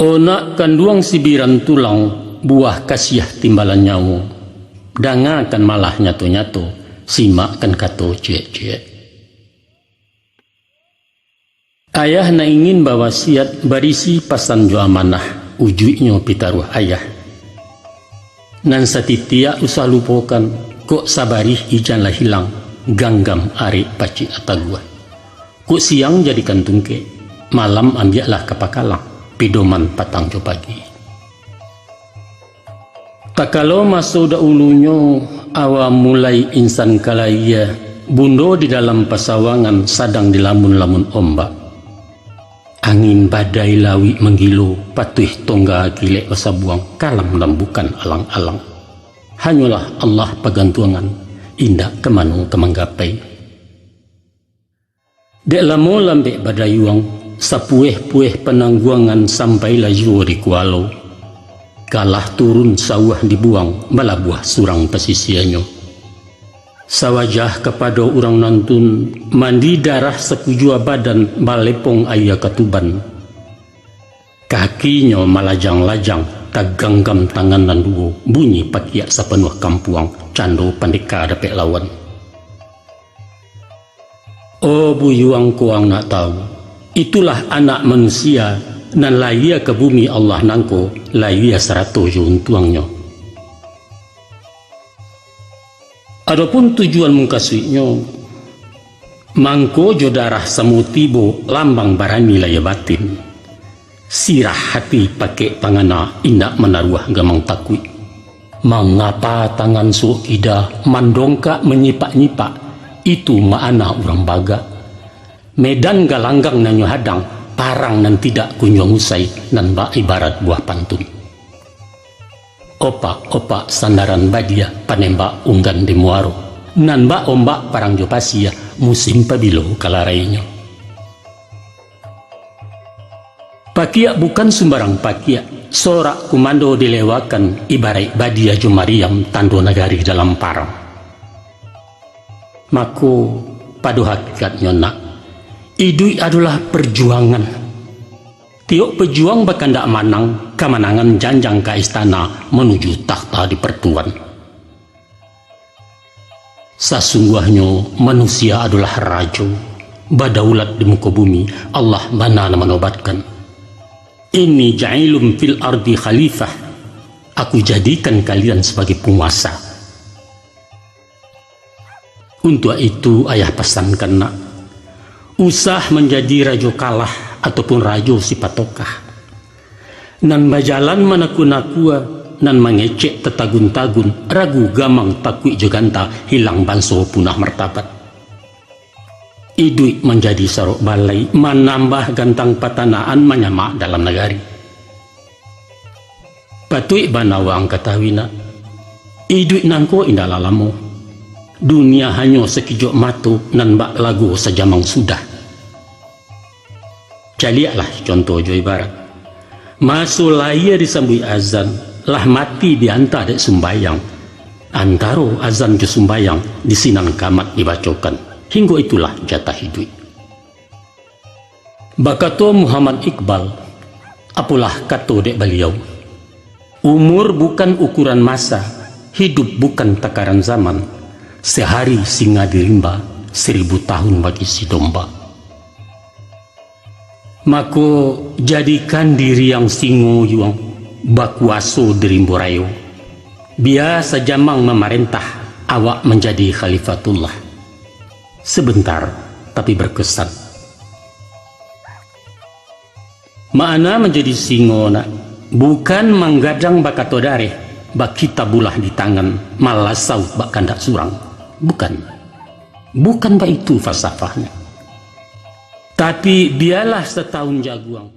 Ona kanduang sibiran tulang buah kasiah timbalan nyawu. Dangakan malah nyato-nyato simakkan kato cie-cie. Ayah na ingin bawa siat barisi pasan jo amanah ujuknya pitaruh ayah. Nan satitia usah lupokan kok sabarih ijanlah hilang ganggam ari paci atagua. Kok siang jadikan tungke malam ambiaklah kapakalang pidoman patang jo pagi. Tak kalau masuk da ulunya awam mulai insan kalaya bundo di dalam pasawangan sadang dilamun-lamun ombak. Angin badai lawi menggilo patuh tongga gilek wasabuang kalam lambukan alang-alang. Hanyalah Allah pagantuangan indah kemanu kemanggapai. Dek lamo lambek badayuang sapueh-pueh penangguangan sampai laju di kualo. Kalah turun sawah dibuang malabuah surang pesisiannya. Sawajah kepada orang nantun mandi darah sekujua badan balepong ayah ketuban. Kakinya malajang-lajang taganggam tangan dan duo bunyi pakiak sapenuh kampuang cando pandeka dapet lawan. Oh buyuang kuang nak tahu, itulah anak manusia nan laia ke bumi Allah nangko laia 100 juntuangnya. Adapun tujuan mungkasuinya mangko jo darah samutibo lambang barani laya batin. Sirah hati pakai pangana indak menaruah gamang takwi. Mengapa tangan suokida mandongka menyipak-nyipak itu maana orang baga. Medan galanggang nanyo hadang parang nan tidak kunjung usai nan ba ibarat buah pantun. Opak-opak sandaran badia panembak unggan di muaro nan ba ombak parang jopasia musim pabilo kalarainya. Pakiak bukan sembarang pakiak, sorak kumando dilewakan ibarat badia jomariam tando nagari dalam parang. Mako padu hakikatnya nak idui adalah perjuangan. Tiok pejuang bahkan tak manang kemenangan janjang ke istana menuju takhta di pertuan. Sesungguhnya manusia adalah raja badaulat di muka bumi. Allah mana menobatkan. Ini ja'ilum fil ardi khalifah. Aku jadikan kalian sebagai penguasa. Untuk itu ayah pesankan nak, usah menjadi raja kalah ataupun rajo si patokah. Nan bajalan manakuna-nakua, nan mengecek tetagun-tagun, ragu gamang takwi joganta hilang banso punah martabat. Idui menjadi sarok balai, menambah gantang patanaan menyamak dalam negari. Patui banawang katawina, idui nangko indah lalamu. Dunia hanya sekijok matu nan bak lagu sejamang sudah. Caliaklah contoh jo ibarat. Masuk layar disambui azan, lah mati diantar dek sumbayang. Antaro azan jo sumbayang di sinang kamat dibacokan. Hingga itulah jatah hidup. Bakato Muhammad Iqbal, apalah kato dek beliau. Umur bukan ukuran masa, hidup bukan takaran zaman. Sehari singa dirimba, 1000 tahun bagi si domba. Mako jadikan diri yang singo yuang bakwaso dirimbo rayo. Biasa jamang memerintah, awak menjadi khalifatullah. Sebentar tapi berkesan. Makna menjadi singo nak bukan menggadang bakato dareh bak kita bulah di tangan malasau bak kandak surang. Bukan bak itu falsafahnya. Tapi biarlah setahun jaguang.